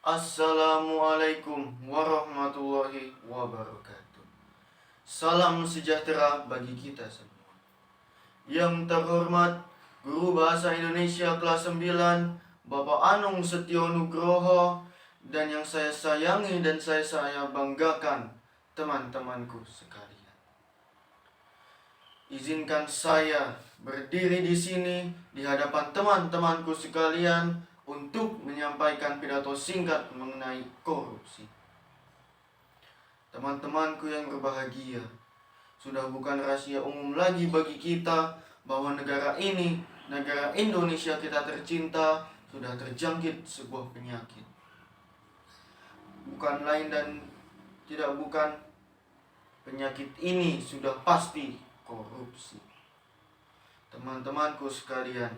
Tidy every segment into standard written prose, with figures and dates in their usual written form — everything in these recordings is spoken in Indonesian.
Assalamualaikum warahmatullahi wabarakatuh. Salam sejahtera bagi kita semua. Yang terhormat Guru Bahasa Indonesia kelas 9 Bapak Anung Setio Nugroho, dan yang saya sayangi dan saya banggakan teman-temanku sekalian. Izinkan saya berdiri di sini di hadapan teman-temanku sekalian untuk menyampaikan pidato singkat mengenai korupsi. Teman-temanku yang berbahagia, sudah bukan rahasia umum lagi bagi kita bahwa negara ini, negara Indonesia kita tercinta, sudah terjangkit sebuah penyakit. Bukan lain dan tidak bukan, penyakit ini sudah pasti korupsi. Teman-temanku sekalian,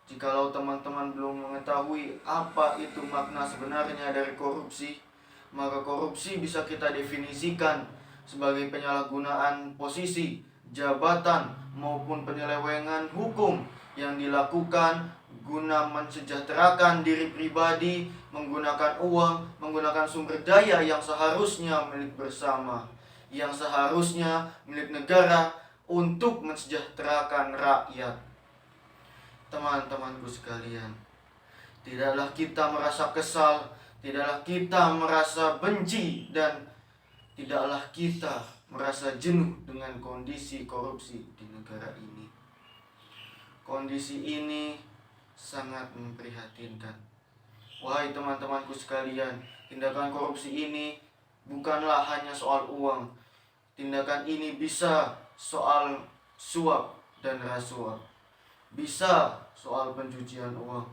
jikalau teman-teman belum mengetahui apa itu makna sebenarnya dari korupsi, maka korupsi bisa kita definisikan sebagai penyalahgunaan posisi, jabatan, maupun penyelewengan hukum yang dilakukan guna mensejahterakan diri pribadi, menggunakan uang, menggunakan sumber daya yang seharusnya milik bersama, yang seharusnya milik negara untuk mensejahterakan rakyat. Teman-temanku sekalian, tidaklah kita merasa kesal, tidaklah kita merasa benci, dan tidaklah kita merasa jenuh dengan kondisi korupsi di negara ini. Kondisi ini sangat memprihatinkan. Wahai teman-temanku sekalian, tindakan korupsi ini bukanlah hanya soal uang. Tindakan ini bisa soal suap dan rasuah, bisa soal pencucian uang,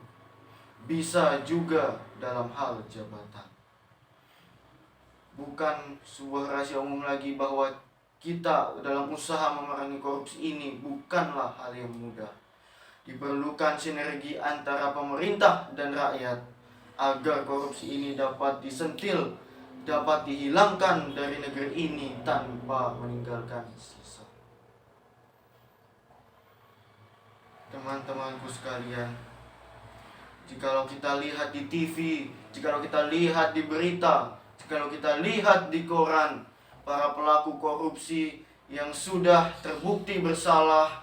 bisa juga dalam hal jabatan. Bukan sebuah rahasia umum lagi bahwa kita dalam usaha memerangi korupsi ini bukanlah hal yang mudah. Diperlukan sinergi antara pemerintah dan rakyat agar korupsi ini dapat disentil, dapat dihilangkan dari negeri ini tanpa meninggalkan sisa. Teman-temanku sekalian, jikalau kita lihat di TV, jikalau kita lihat di berita, jikalau kita lihat di koran, para pelaku korupsi yang sudah terbukti bersalah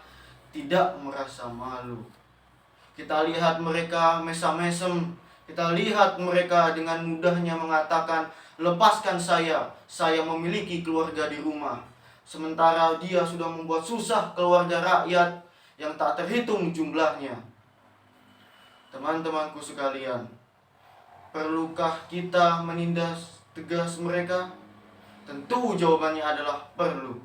tidak merasa malu. Kita lihat mereka mesam-mesem, kita lihat mereka dengan mudahnya mengatakan, "Lepaskan saya memiliki keluarga di rumah." Sementara dia sudah membuat susah keluarga rakyat yang tak terhitung jumlahnya. Teman-temanku sekalian, perlukah kita menindas tegas mereka? Tentu jawabannya adalah perlu.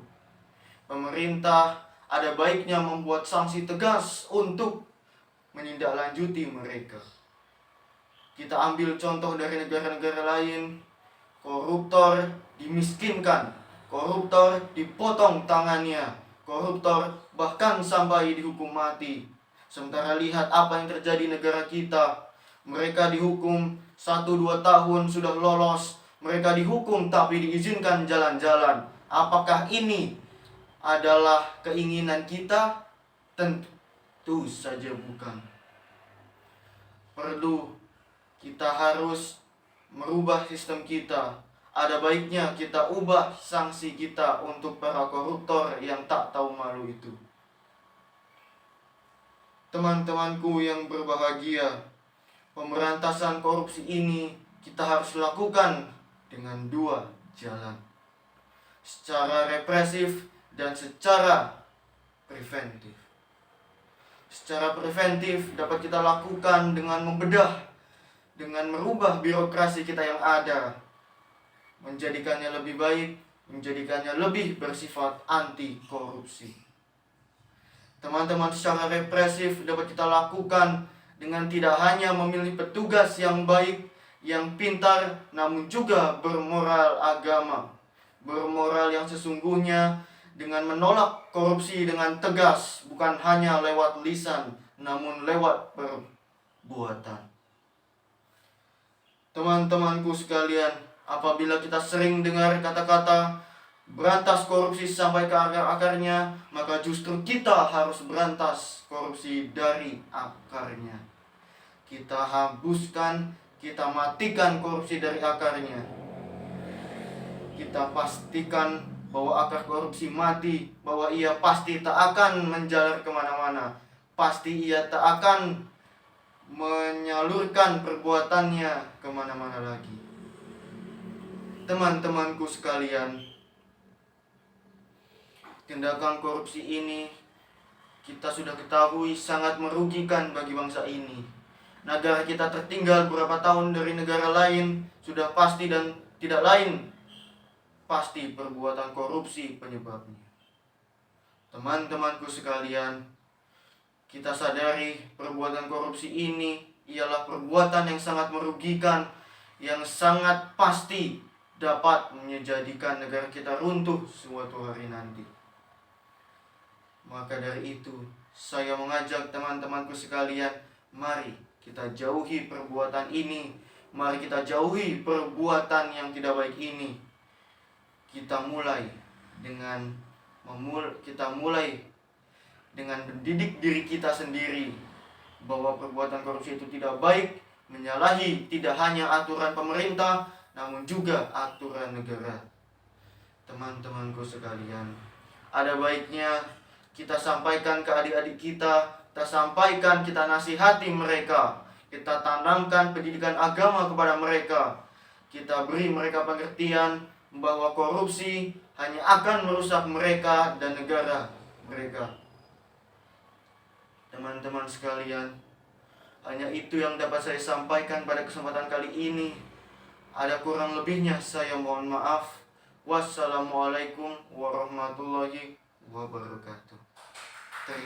Pemerintah ada baiknya membuat sanksi tegas untuk menindaklanjuti mereka. Kita ambil contoh dari negara-negara lain, koruptor dimiskinkan, koruptor dipotong tangannya, koruptor bahkan sampai dihukum mati. Sementara lihat apa yang terjadi di negara kita. Mereka dihukum 1-2 tahun sudah lolos. Mereka dihukum tapi diizinkan jalan-jalan. Apakah ini adalah keinginan kita? Tentu saja bukan. Perlu kita harus merubah sistem kita. Ada baiknya kita ubah sanksi kita untuk para koruptor yang tak tahu malu itu. Teman-temanku yang berbahagia, pemberantasan korupsi ini kita harus lakukan dengan 2 jalan. Secara represif dan secara preventif. Secara preventif dapat kita lakukan dengan membedah, dengan merubah birokrasi kita yang ada, menjadikannya lebih baik, menjadikannya lebih bersifat anti korupsi. Teman-teman, secara represif dapat kita lakukan dengan tidak hanya memilih petugas yang baik, yang pintar, namun juga bermoral agama, bermoral yang sesungguhnya, dengan menolak korupsi dengan tegas, bukan hanya lewat lisan, namun lewat perbuatan. Teman-temanku sekalian, apabila kita sering dengar kata-kata berantas korupsi sampai ke akar-akarnya, maka justru kita harus berantas korupsi dari akarnya. Kita hapuskan, Kita matikan korupsi dari akarnya. Kita pastikan bahwa akar korupsi mati, bahwa ia pasti tak akan menjalar kemana-mana. Pasti ia tak akan menyalurkan perbuatannya kemana-mana lagi. Teman-temanku sekalian, tindakan korupsi ini kita sudah ketahui sangat merugikan bagi bangsa ini. Negara kita tertinggal beberapa tahun dari negara lain sudah pasti, dan tidak lain pasti perbuatan korupsi penyebabnya. Teman-temanku sekalian, kita sadari perbuatan korupsi ini ialah perbuatan yang sangat merugikan, yang sangat pasti dapat menjadikan negara kita runtuh suatu hari nanti. Maka dari itu, saya mengajak teman-temanku sekalian, mari kita jauhi perbuatan ini. Mari kita jauhi perbuatan yang tidak baik ini. Kita mulai dengan mendidik diri kita sendiri bahwa perbuatan korupsi itu tidak baik, menyalahi tidak hanya aturan pemerintah, namun juga aturan negara. Teman-temanku sekalian, ada baiknya kita sampaikan ke adik-adik kita sampaikan, kita nasihati mereka, kita tanamkan pendidikan agama kepada mereka, kita beri mereka pengertian bahwa korupsi hanya akan merusak mereka dan negara mereka. Teman-teman sekalian, hanya itu yang dapat saya sampaikan pada kesempatan kali ini. Ada kurang lebihnya saya mohon maaf. Wassalamualaikum warahmatullahi wabarakatuh.